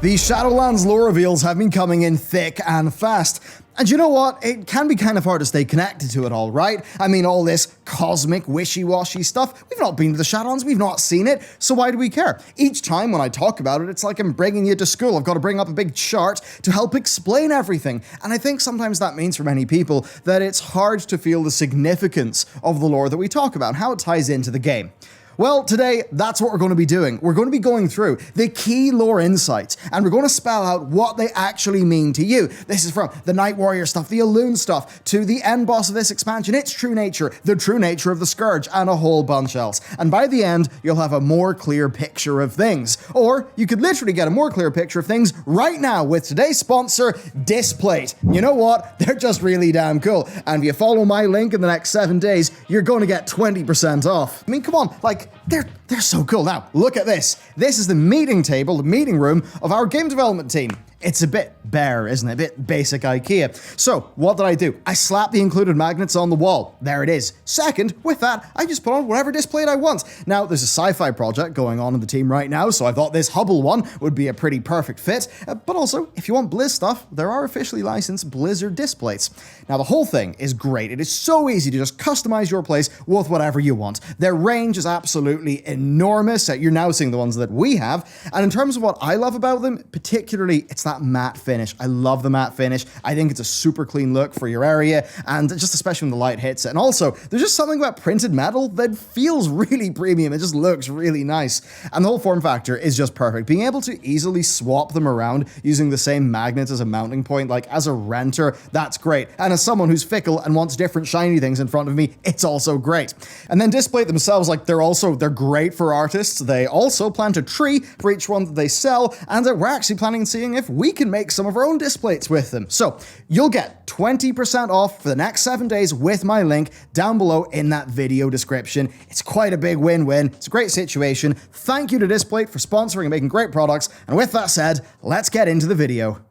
The Shadowlands lore reveals have been coming in thick and fast. And you know what? It can be kind of hard to stay connected to it all, right? I mean, all this cosmic, wishy-washy stuff, we've not been to the Shadowlands, we've not seen it, so why do we care? Each time when I talk about it, it's like I'm bringing you to school. I've got to bring up a big chart to help explain everything. And I think sometimes that means for many people that it's hard to feel the significance of the lore that we talk about, how it ties into the game. Well, today, that's what we're going to be doing. We're going to be going through the key lore insights, and we're going to spell out what they actually mean to you. This is from the Night Warrior stuff, the Elune stuff, to the end boss of this expansion, its true nature, the true nature of the Scourge, and a whole bunch else. And by the end, you'll have a more clear picture of things. Or you could literally get a more clear picture of things right now with today's sponsor, Displate. You know what? They're just really damn cool. And if you follow my link in the next 7 days, you're going to get 20% off. I mean, come on, like, they're so cool. Now, look at this. This is the meeting table, the meeting room of our game development team. It's a bit bare, isn't it? A bit basic IKEA. So, what did I do? I slapped the included magnets on the wall. There it is. Second, with that, I just put on whatever display I want. Now, there's a sci-fi project going on in the team right now, so I thought this Hubble one would be a pretty perfect fit. But also, if you want Blizz stuff, there are officially licensed Blizzard displays. Now, the whole thing is great. It is so easy to just customize your place with whatever you want. Their range is absolutely enormous. You're now seeing the ones that we have. And in terms of what I love about them, particularly, it's that matte finish. I love the matte finish. I think it's a super clean look for your area, and just especially when the light hits it. And also, there's just something about printed metal that feels really premium. It just looks really nice. And the whole form factor is just perfect. Being able to easily swap them around using the same magnets as a mounting point, like as a renter, that's great. And as someone who's fickle and wants different shiny things in front of me, it's also great. And then Displate themselves, like they're great for artists. They also plant a tree for each one that they sell, and we're actually planning on seeing if we can make some of our own displays with them. So you'll get 20% off for the next 7 days with my link down below in that video description. It's quite a big win-win. It's a great situation. Thank you to Displate for sponsoring and making great products. And with that said, let's get into the video.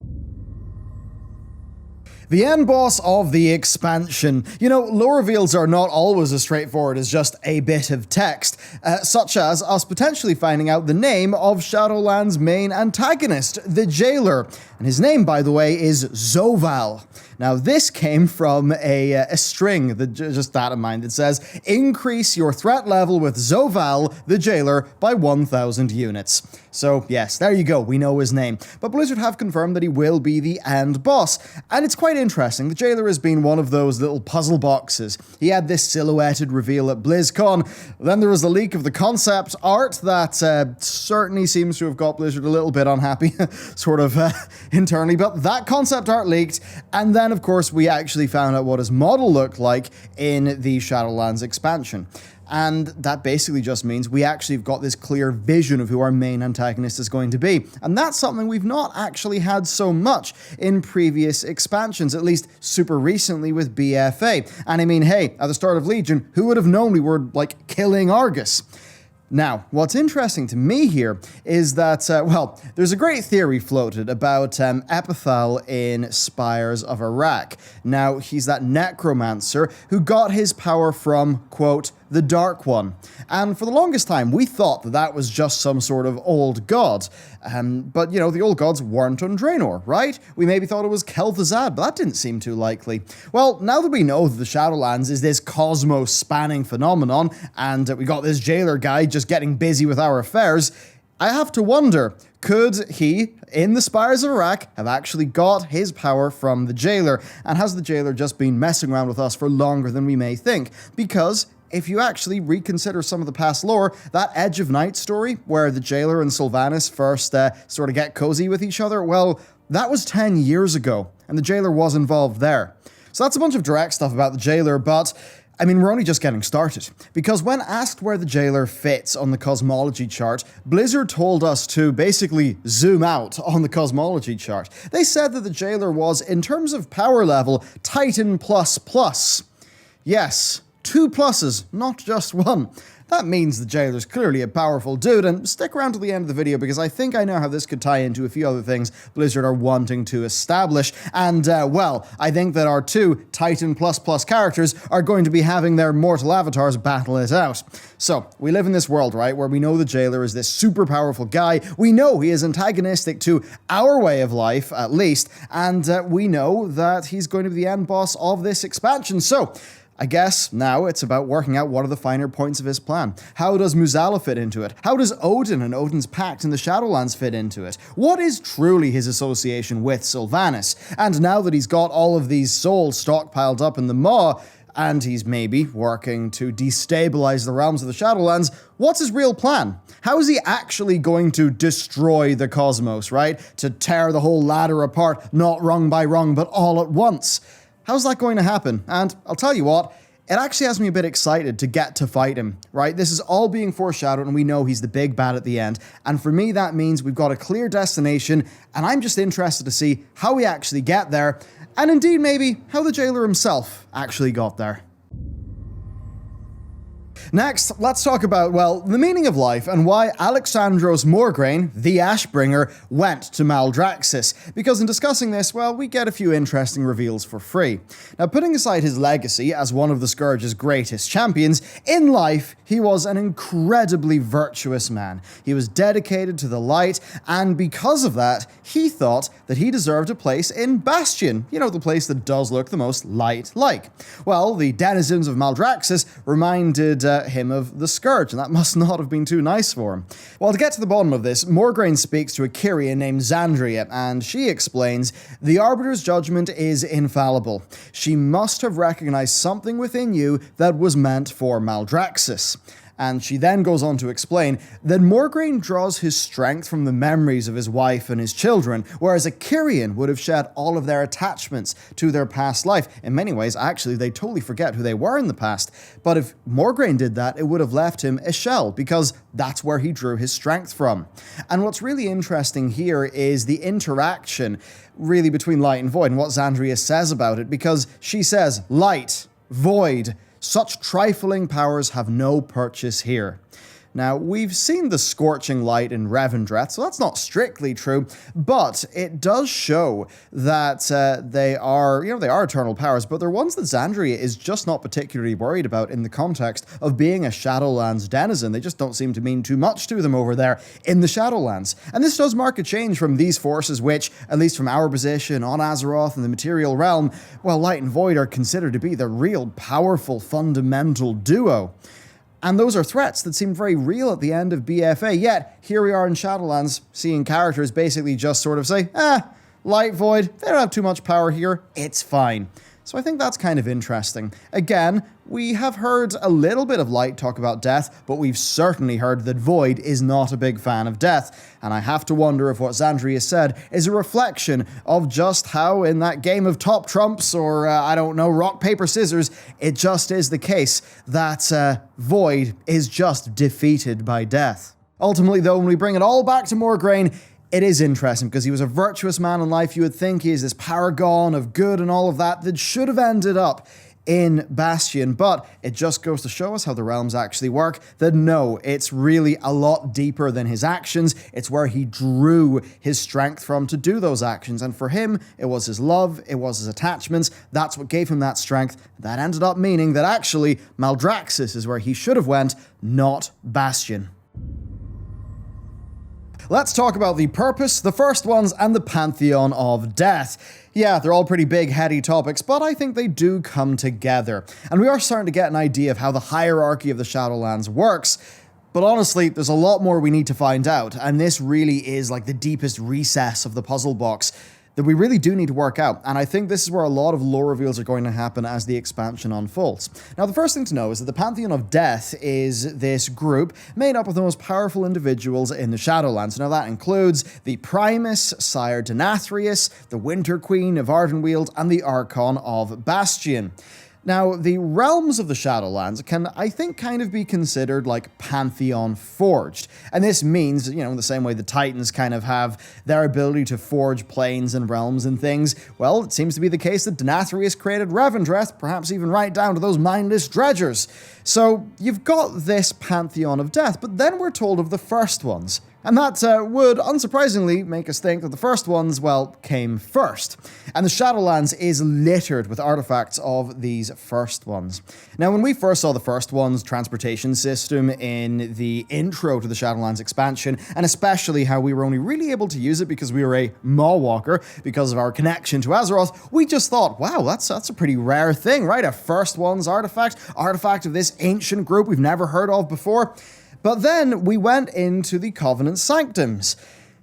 The end boss of the expansion. You know, lore reveals are not always as straightforward as just a bit of text, such as us potentially finding out the name of Shadowlands' main antagonist, the Jailer. And his name, by the way, is Zoval. Now, this came from a string, just that in mind, that says, increase your threat level with Zoval, the Jailer, by 1,000 units. So, yes, there you go, we know his name. But Blizzard have confirmed that he will be the end boss. And it's quite interesting, the Jailer has been one of those little puzzle boxes. He had this silhouetted reveal at BlizzCon. Then there was a leak of the concept art that certainly seems to have got Blizzard a little bit unhappy, sort of internally. But that concept art leaked, and then, of course, we actually found out what his model looked like in the Shadowlands expansion. And that basically just means we actually have got this clear vision of who our main antagonist is going to be. And that's something we've not actually had so much in previous expansions, at least super recently with BFA. And I mean, hey, at the start of Legion, who would have known we were, like, killing Argus? Now, what's interesting to me here is that, well, there's a great theory floated about Epithal in Spires of Iraq. Now, he's that necromancer who got his power from, quote, the Dark One. And for the longest time, we thought that that was just some sort of old god. But, you know, the old gods weren't on Draenor, right? We maybe thought it was kel'thuzad, but that didn't seem too likely. Well, now that we know that the Shadowlands is this cosmos-spanning phenomenon, and we got this jailer guy just getting busy with our affairs, I have to wonder, could he, in the Spires of Iraq, have actually got his power from the jailer? And has the jailer just been messing around with us for longer than we may think? Because if you actually reconsider some of the past lore, that Edge of Night story, where the jailer and Sylvanas first sort of get cozy with each other, well, that was 10 years ago, and the jailer was involved there. So that's a bunch of direct stuff about the jailer, but I mean, we're only just getting started. Because when asked where the jailer fits on the cosmology chart, Blizzard told us to basically zoom out on the cosmology chart. They said that the jailer was, in terms of power level, Titan++. Yes, 2 pluses, not just one. that means the jailer's clearly a powerful dude, and stick around to the end of the video because I think I know how this could tie into a few other things Blizzard are wanting to establish, and well, I think that our two Titan++ characters are going to be having their mortal avatars battle it out. So, we live in this world, right, where we know the jailer is this super powerful guy, we know he is antagonistic to our way of life, at least, and we know that he's going to be the end boss of this expansion, so I guess now it's about working out what are the finer points of his plan. How does Musala fit into it? How does Odin and Odin's pact in the Shadowlands fit into it? What is truly his association with Sylvanas? And now that he's got all of these souls stockpiled up in the Maw, and he's maybe working to destabilize the realms of the Shadowlands, what's his real plan? How is he actually going to destroy the cosmos, right? To tear the whole ladder apart, not rung by rung, but all at once? How's that going to happen? And I'll tell you what, it actually has me a bit excited to get to fight him, right? This is all being foreshadowed and we know he's the big bad at the end. And for me, that means we've got a clear destination and I'm just interested to see how we actually get there. And indeed, maybe how the jailer himself actually got there. Next, let's talk about, well, the meaning of life and why Alexandros Morgraine, the Ashbringer, went to Maldraxxus. Because in discussing this, well, we get a few interesting reveals for free. Now, putting aside his legacy as one of the Scourge's greatest champions, in life, he was an incredibly virtuous man. He was dedicated to the light, and because of that, he thought that he deserved a place in Bastion. You know, the place that does look the most light-like. Well, the denizens of Maldraxxus reminded him of the Scourge, and that must not have been too nice for him. Well, to get to the bottom of this, Morgraine speaks to a Kyrian named Xandria, and she explains, the Arbiter's judgment is infallible. She must have recognized something within you that was meant for Maldraxxus. And she then goes on to explain that Morgraine draws his strength from the memories of his wife and his children, whereas a Kyrian would have shed all of their attachments to their past life. In many ways, actually, they totally forget who they were in the past. But if Morgraine did that, it would have left him a shell, because that's where he drew his strength from. And what's really interesting here is the interaction, really, between light and void, and what Xandria says about it, because she says, light, void, such trifling powers have no purchase here. Now, we've seen the scorching light in Revendreth, so that's not strictly true, but it does show that they are eternal powers, but they're ones that Xandria is just not particularly worried about in the context of being a Shadowlands denizen. They just don't seem to mean too much to them over there in the Shadowlands. And this does mark a change from these forces which, at least from our position on Azeroth and the material realm, well, Light and Void are considered to be the real powerful fundamental duo. And those are threats that seemed very real at the end of BFA, yet here we are in Shadowlands, seeing characters basically just sort of say, Light Void, they don't have too much power here, it's fine. So I think that's kind of interesting. Again, we have heard a little bit of Light talk about death, but we've certainly heard that Void is not a big fan of death. And I have to wonder if what Xandria said is a reflection of just how in that game of top trumps or, I don't know, rock, paper, scissors, it just is the case that Void is just defeated by death. Ultimately, though, when we bring it all back to Morgraine, it is interesting because he was a virtuous man in life. You would think he is this paragon of good and all of that should have ended up in Bastion, but it just goes to show us how the realms actually work, that no, it's really a lot deeper than his actions. It's where he drew his strength from to do those actions, and for him, it was his love, it was his attachments, that's what gave him that strength. That ended up meaning that actually Maldraxxus is where he should have went, not Bastion. Let's talk about the purpose, the first ones, and the pantheon of death. Yeah, they're all pretty big, heady topics, but I think they do come together. And we are starting to get an idea of how the hierarchy of the Shadowlands works. But honestly, there's a lot more we need to find out, and this really is like the deepest recess of the puzzle box that we really do need to work out, and I think this is where a lot of lore reveals are going to happen as the expansion unfolds. Now, the first thing to know is that the Pantheon of Death is this group made up of the most powerful individuals in the Shadowlands. Now, that includes the Primus, Sire Denathrius, the Winter Queen of Ardenweald, and the Archon of Bastion. Now, the realms of the Shadowlands can, I think, kind of be considered like Pantheon forged. And this means, in the same way the Titans kind of have their ability to forge planes and realms and things, well, it seems to be the case that Denathrius created Revendreth, perhaps even right down to those mindless dredgers. So, you've got this Pantheon of Death, but then we're told of the first ones. And that would, unsurprisingly, make us think that the first ones, well, came first. And the Shadowlands is littered with artifacts of these first ones. Now, when we first saw the first one's transportation system in the intro to the Shadowlands expansion, and especially how we were only really able to use it because we were a Maw Walker, because of our connection to Azeroth, we just thought, wow, that's a pretty rare thing, right? A first one's artifact of this ancient group we've never heard of before. But then we went into the Covenant Sanctums.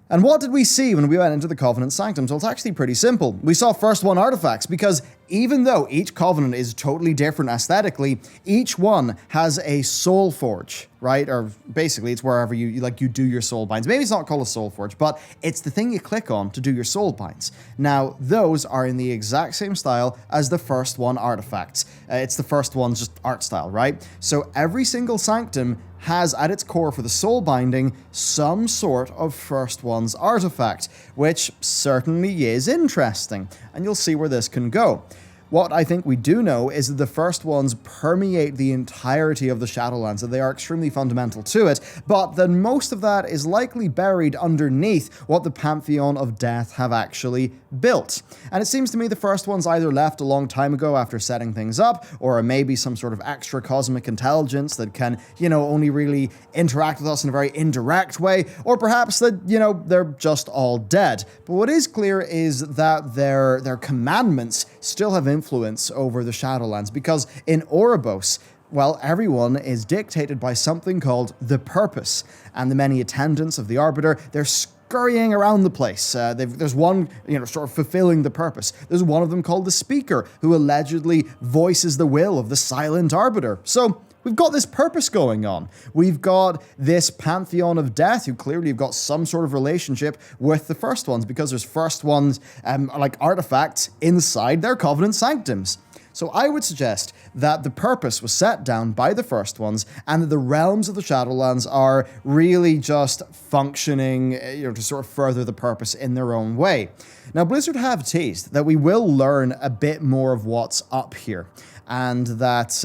And what did we see when we went into the Covenant Sanctums? Well, it's actually pretty simple. We saw first one artifacts, because even though each Covenant is totally different aesthetically, each one has a soul forge, right? Or basically, it's wherever you do your soul binds. Maybe it's not called a soul forge, but it's the thing you click on to do your soul binds. Now, those are in the exact same style as the first one artifacts. It's the first one's just art style, right? So every single sanctum has at its core for the soul binding some sort of first one's artifact, which certainly is interesting, and you'll see where this can go. What I think we do know is that the first ones permeate the entirety of the Shadowlands, that they are extremely fundamental to it, but that most of that is likely buried underneath what the Pantheon of Death have actually built. And it seems to me the first ones either left a long time ago after setting things up, or maybe some sort of extra cosmic intelligence that can, only really interact with us in a very indirect way, or perhaps that, they're just all dead. But what is clear is that their commandments still have influence over the Shadowlands, because in Oribos, well, everyone is dictated by something called the Purpose, and the many attendants of the Arbiter, they're scurrying around the place. There's one, sort of fulfilling the purpose. There's one of them called the Speaker, who allegedly voices the will of the Silent Arbiter. So, we've got this purpose going on. We've got this Pantheon of Death, who clearly have got some sort of relationship with the first ones, because there's first ones, like artifacts inside their Covenant Sanctums. So I would suggest that the purpose was set down by the first ones, and that the realms of the Shadowlands are really just functioning, to sort of further the purpose in their own way. Now, Blizzard have teased that we will learn a bit more of what's up here, and that,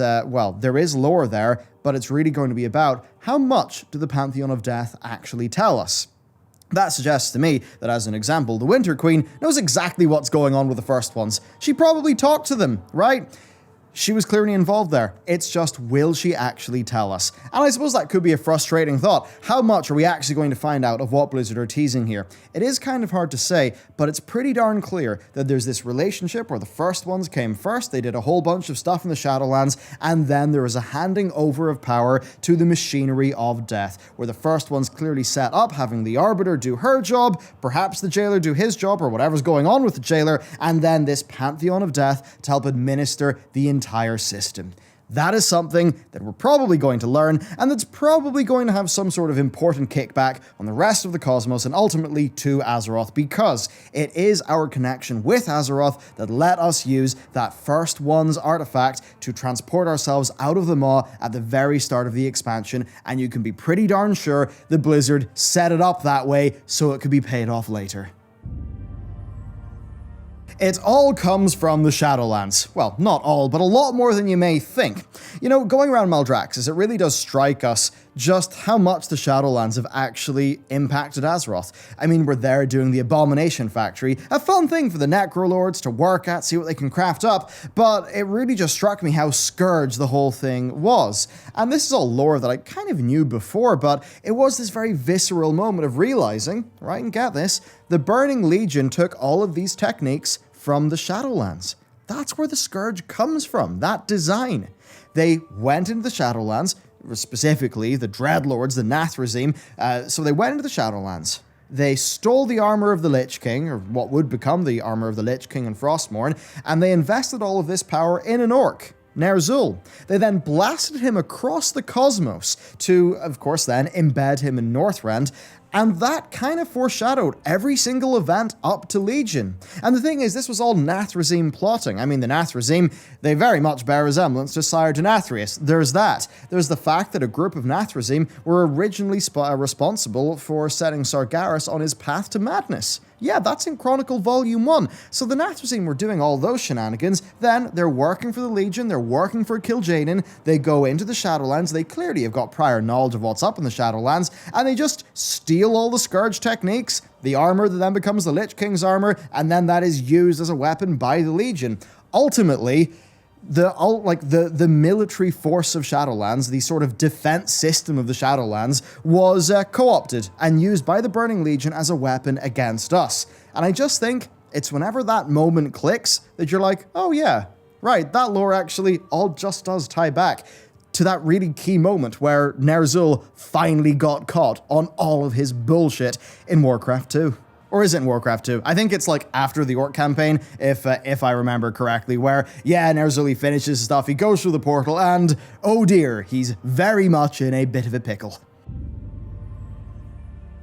there is lore there, but it's really going to be about how much do the Pantheon of Death actually tell us. That suggests to me that, as an example, the Winter Queen knows exactly what's going on with the first ones. She probably talked to them, right? She was clearly involved there. It's just, will she actually tell us? And I suppose that could be a frustrating thought. How much are we actually going to find out of what Blizzard are teasing here? It is kind of hard to say, but it's pretty darn clear that there's this relationship where the first ones came first, they did a whole bunch of stuff in the Shadowlands, and then there was a handing over of power to the machinery of death, where the first ones clearly set up having the Arbiter do her job, perhaps the Jailer do his job, or whatever's going on with the Jailer, and then this Pantheon of Death to help administer the entire system. That is something that we're probably going to learn, and that's probably going to have some sort of important kickback on the rest of the cosmos and ultimately to Azeroth, because it is our connection with Azeroth that let us use that first one's artifact to transport ourselves out of the Maw at the very start of the expansion, and you can be pretty darn sure the Blizzard set it up that way so it could be paid off later. It all comes from the Shadowlands. Well, not all, but a lot more than you may think. Going around Maldraxxus, it really does strike us just how much the Shadowlands have actually impacted Azeroth. I mean, we're there doing the Abomination Factory, a fun thing for the Necrolords to work at, see what they can craft up, but it really just struck me how Scourge the whole thing was. And this is all lore that I kind of knew before, but it was this very visceral moment of realizing, right, and get this, the Burning Legion took all of these techniques from the Shadowlands. That's where the Scourge comes from, that design. They went into the Shadowlands, specifically the Dreadlords, the Nathrezim, so they went into the Shadowlands. They stole the armor of the Lich King, or what would become the armor of the Lich King in Frostmourne, and they invested all of this power in an orc, Ner'zhul. They then blasted him across the cosmos to, of course, then embed him in Northrend, And that kind of foreshadowed every single event up to Legion. And the thing is, this was all Nathrezim plotting. I mean, the Nathrezim, they very much bear resemblance to Sire Denathrius. There's that. There's the fact that a group of Nathrezim were originally responsible for setting Sargeras on his path to madness. Yeah, that's in Chronicle Volume 1. So the Nathrezim were doing all those shenanigans, then they're working for the Legion, they're working for Kil'jaeden, they go into the Shadowlands, they clearly have got prior knowledge of what's up in the Shadowlands, and they just steal all the Scourge techniques, the armor that then becomes the Lich King's armor, and then that is used as a weapon by the Legion. Ultimately, the military force of Shadowlands, the sort of defense system of the Shadowlands, was co-opted and used by the Burning Legion as a weapon against us. And I just think it's whenever that moment clicks that you're like, oh yeah, right, that lore actually all just does tie back to that really key moment where Ner'zhul finally got caught on all of his bullshit in Warcraft 2. Or is it in Warcraft 2? I think it's like after the Orc campaign, if I remember correctly, where, yeah, Ner'zhul finishes his stuff, he goes through the portal, and, oh dear, he's very much in a bit of a pickle.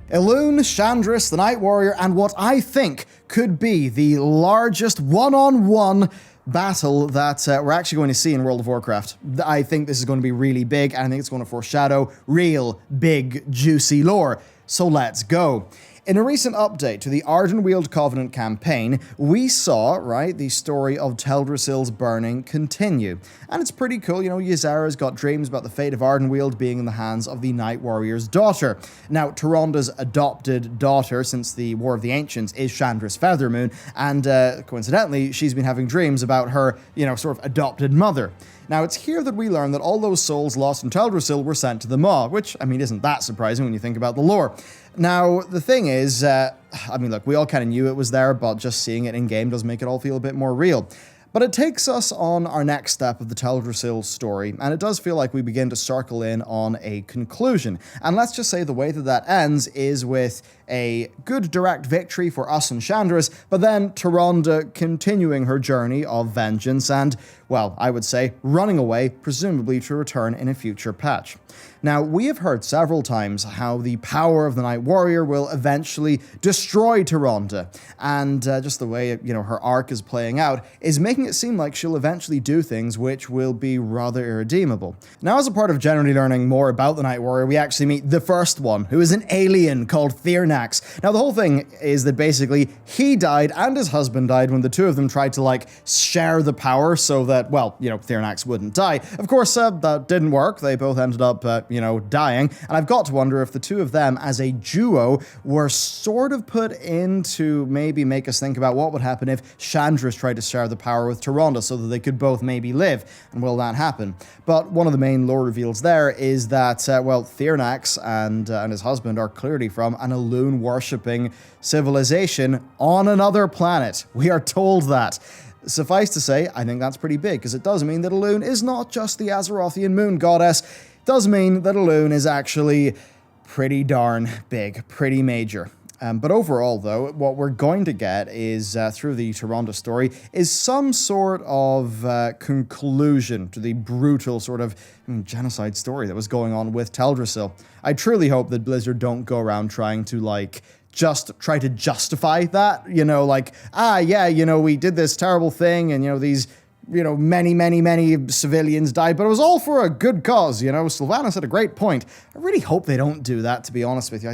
Elune, Shandris, the Night Warrior, and what I think could be the largest one-on-one battle that we're actually going to see in World of Warcraft. I think this is going to be really big, and I think it's going to foreshadow real, big, juicy lore. So let's go. In a recent update to the Ardenweald Covenant campaign, we saw, right, the story of Teldrassil's burning continue. And it's pretty cool, you know, Ysera's got dreams about the fate of Ardenweald being in the hands of the Night Warrior's daughter. Now, Tyronda's adopted daughter, since the War of the Ancients, is Shandris Feathermoon, and coincidentally, she's been having dreams about her, you know, sort of adopted mother. Now, it's here that we learn that all those souls lost in Teldrassil were sent to the Maw, which, I mean, isn't that surprising when you think about the lore. Now, the thing is, I mean, look, we all kind of knew it was there, but just seeing it in-game does make it all feel a bit more real. But it takes us on our next step of the Teldrassil story, and it does feel like we begin to circle in on a conclusion. And let's just say the way that that ends is with a good direct victory for us and Shandris, but then Tyrande continuing her journey of vengeance and, well, I would say, running away, presumably to return in a future patch. Now, we have heard several times how the power of the Night Warrior will eventually destroy Tyrande, and just the way, you know, her arc is playing out is making it seem like she'll eventually do things which will be rather irredeemable. Now, as a part of generally learning more about the Night Warrior, we actually meet the first one, who is an alien called Thirnax. Now, the whole thing is that basically he died and his husband died when the two of them tried to, like, share the power so that, well, you know, Thirnax wouldn't die. Of course, that didn't work. They both ended up, you know, dying. And I've got to wonder if the two of them as a duo were sort of put in to maybe make us think about what would happen if Shandris tried to share the power with Tyrande so that they could both maybe live. And will that happen? But one of the main lore reveals there is that, well, Thirnax and his husband are clearly from an Elune-worshipping civilization on another planet. We are told that. Suffice to say, I think that's pretty big, because it does mean that Elune is not just the Azerothian moon goddess. It does mean that Elune is actually pretty darn big, pretty major. But overall, though, what we're going to get is, through the Tyrande story, is some sort of conclusion to the brutal sort of genocide story that was going on with Teldrassil. I truly hope that Blizzard don't go around trying to, like, just try to justify that, you know, like, yeah, you know, we did this terrible thing, and, you know, these, you know, many civilians died, but it was all for a good cause, you know. Sylvanas had a great point. I really hope they don't do that, to be honest with you.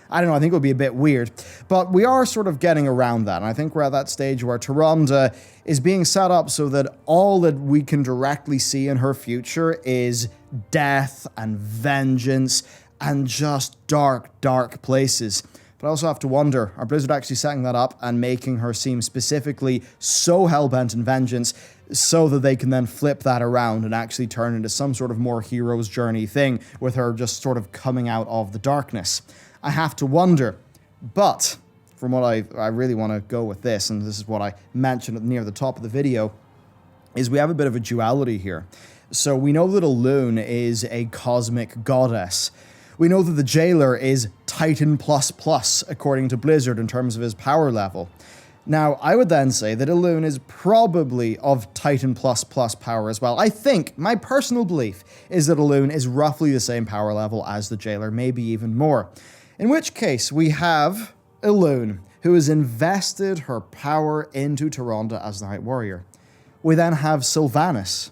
I don't know, I think it would be a bit weird. But we are sort of getting around that, and I think we're at that stage where Tyrande is being set up so that all that we can directly see in her future is death and vengeance and just dark places. But I also have to wonder, are Blizzard actually setting that up and making her seem specifically so hellbent in vengeance so that they can then flip that around and actually turn into some sort of more hero's journey thing with her just sort of coming out of the darkness? I have to wonder. But from what I really want to go with this, and this is what I mentioned near the top of the video, is we have a bit of a duality here. So we know that Elune is a cosmic goddess. We know that the Jailer is Titan++, according to Blizzard, in terms of his power level. Now, I would then say that Elune is probably of Titan++ power as well. I think, my personal belief, is that Elune is roughly the same power level as the Jailer, maybe even more. In which case, we have Elune, who has invested her power into Tyrande as the Night Warrior. We then have Sylvanas.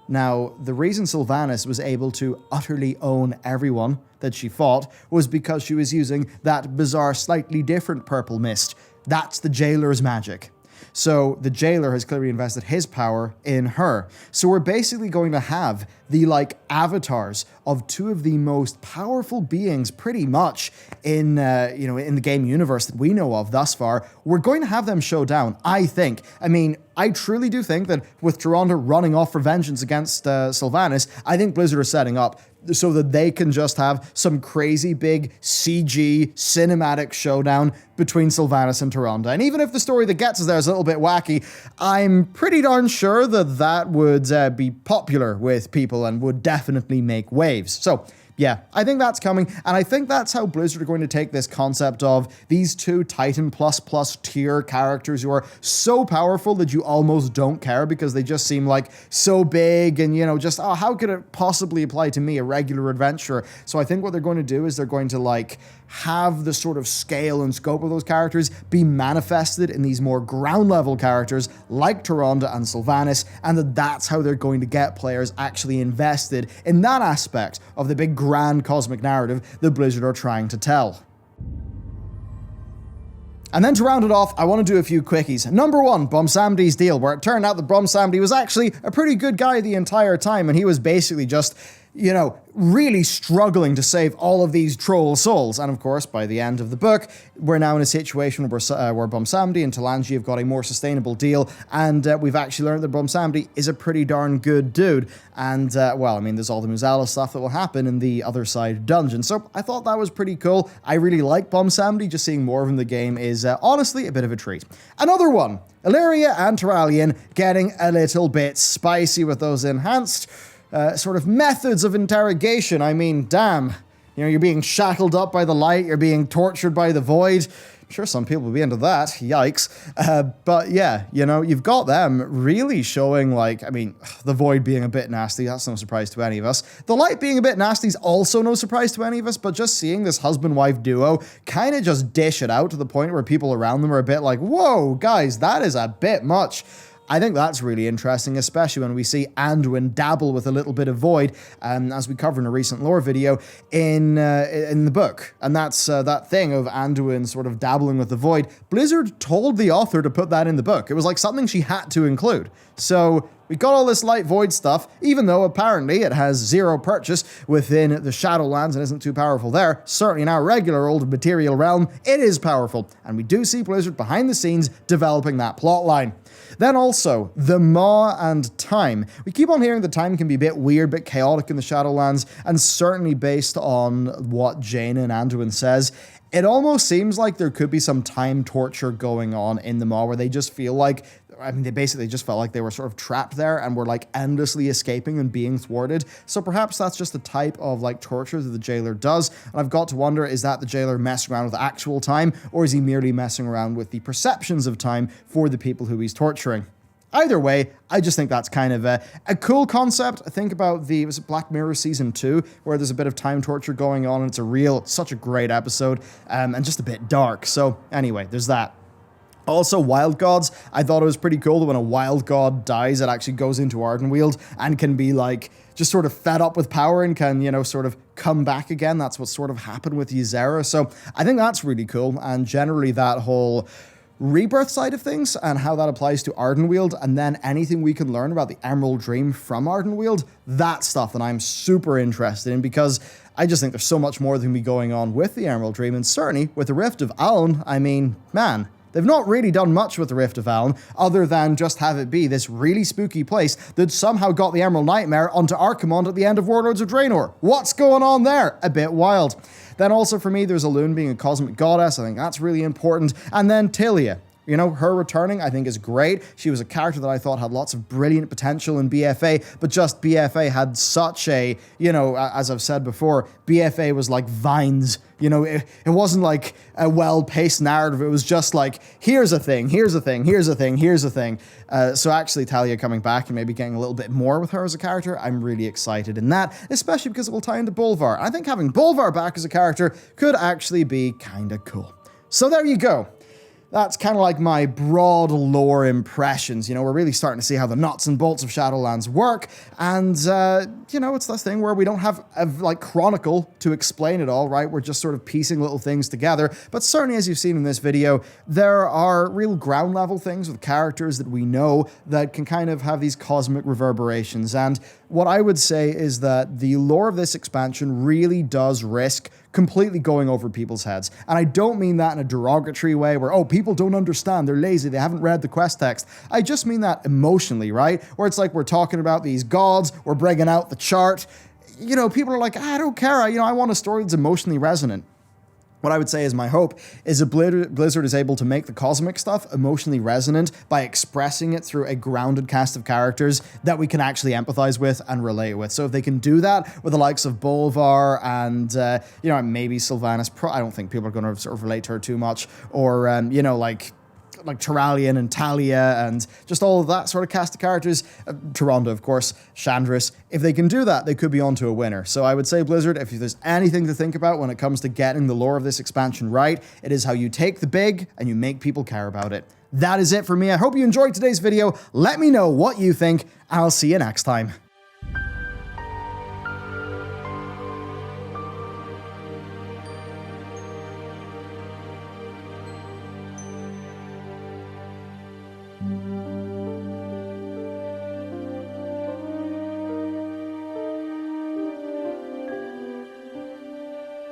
Now, the reason Sylvanas was able to utterly own everyone that she fought was because she was using that bizarre, slightly different purple mist. That's the Jailer's magic. So the Jailer has clearly invested his power in her. So we're basically going to have the avatars of two of the most powerful beings pretty much in in the game universe that we know of thus far. We're going to have them show down, I think. I mean, I truly do think that with Tyrande running off for vengeance against Sylvanas, I think Blizzard are setting up so that they can just have some crazy big CG cinematic showdown between Sylvanas and Tyrande. And even if the story that gets us there is a little bit wacky, I'm pretty darn sure that that would be popular with people and would definitely make waves. So yeah, I think that's coming, and I think that's how Blizzard are going to take this concept of these two Titan++ tier characters who are so powerful that you almost don't care because they just seem like so big and, how could it possibly apply to me, a regular adventurer? So I think what they're going to do is they're going to, have the sort of scale and scope of those characters be manifested in these more ground-level characters like Tyrande and Sylvanas, and that's how they're going to get players actually invested in that aspect of the big grand cosmic narrative that Blizzard are trying to tell. And then to round it off, I want to do a few quickies. Number one, Bomsamdi's deal, where it turned out that Bomsamdi was actually a pretty good guy the entire time, and he was basically just, really struggling to save all of these troll souls. And of course, by the end of the book, we're now in a situation where Bomsamdi and Talanji have got a more sustainable deal, and we've actually learned that Bomsamdi is a pretty darn good dude. And, there's all the Muzala stuff that will happen in the other side dungeon. So I thought that was pretty cool. I really like Bomsamdi. Just seeing more of him in the game is honestly a bit of a treat. Another one, Illyria and Turalyon getting a little bit spicy with those enhanced sort of methods of interrogation. I mean, damn. You're being shackled up by the light, you're being tortured by the void. I'm sure some people will be into that. Yikes. But yeah, you've got them really showing, the void being a bit nasty. That's no surprise to any of us. The light being a bit nasty is also no surprise to any of us, but just seeing this husband-wife duo kind of just dish it out to the point where people around them are a bit like, whoa, guys, that is a bit much. I think that's really interesting, especially when we see Anduin dabble with a little bit of void, as we cover in a recent lore video in the book. And that's that thing of Anduin sort of dabbling with the void. Blizzard told the author to put that in the book. It was like something she had to include. So we've got all this light void stuff, even though apparently it has zero purchase within the Shadowlands and isn't too powerful there. Certainly in our regular old material realm, it is powerful. And we do see Blizzard behind the scenes developing that plot line. Then also, the Maw and time. We keep on hearing that time can be a bit weird, bit chaotic in the Shadowlands, and certainly based on what Jaina and Anduin says, it almost seems like there could be some time torture going on in the Maw where they just feel like, they basically just felt like they were sort of trapped there and were endlessly escaping and being thwarted. So perhaps that's just the type of torture that the Jailer does. And I've got to wonder, is that the Jailer messing around with actual time, or is he merely messing around with the perceptions of time for the people who he's torturing? Either way, I just think that's kind of a cool concept. I think about was it Black Mirror Season 2, where there's a bit of time torture going on, and it's such a great episode, and just a bit dark. So anyway, there's that. Also, wild gods. I thought it was pretty cool that when a wild god dies, it actually goes into Ardenweald and can be just sort of fed up with power and can, sort of come back again. That's what sort of happened with Ysera. So I think that's really cool. And generally that whole rebirth side of things and how that applies to Ardenweald, and then anything we can learn about the Emerald Dream from Ardenweald, that's stuff that I'm super interested in, because I just think there's so much more that can be going on with the Emerald Dream, and certainly with the Rift of Allen. Man, they've not really done much with the Rift of Allen, other than just have it be this really spooky place that somehow got the Emerald Nightmare onto Archimonde at the end of Warlords of Draenor. What's going on there? A bit wild. Then also for me, there's Elune being a cosmic goddess. I think that's really important. And then Tilia. You know, her returning, I think, is great. She was a character that I thought had lots of brilliant potential in BFA, but just BFA had such a, you know, as I've said before, BFA was like Vines. You know, it wasn't like a well-paced narrative. It was just like, here's a thing, here's a thing, here's a thing, here's a thing. So actually, Talia coming back and maybe getting a little bit more with her as a character, I'm really excited in that, especially because it will tie into Bolvar. I think having Bolvar back as a character could actually be kind of cool. So there you go. That's kind of like my broad lore impressions. You know, we're really starting to see how the nuts and bolts of Shadowlands work. And, you know, it's this thing where we don't have a, like, chronicle to explain it all, right? We're just sort of piecing little things together. But certainly, as you've seen in this video, there are real ground level things with characters that we know that can kind of have these cosmic reverberations. And what I would say is that the lore of this expansion really does risk completely going over people's heads. And I don't mean that in a derogatory way where, oh, people don't understand, they're lazy, they haven't read the quest text. I just mean that emotionally, right? Where it's like we're talking about these gods, we're bringing out the chart. You know, people are like, I don't care, I want a story that's emotionally resonant. What I would say is my hope is that Blizzard is able to make the cosmic stuff emotionally resonant by expressing it through a grounded cast of characters that we can actually empathize with and relate with. So if they can do that with the likes of Bolvar and, you know, maybe Sylvanas, I don't think people are going to sort of relate to her too much, or, you know, like Terralion and Talia and just all of that sort of cast of characters, Tyrande, of course, Chandris. If they can do that, they could be onto a winner. So I would say, Blizzard, if there's anything to think about when it comes to getting the lore of this expansion right, it is how you take the big and you make people care about it. That is it for me. I hope you enjoyed today's video. Let me know what you think, and I'll see you next time.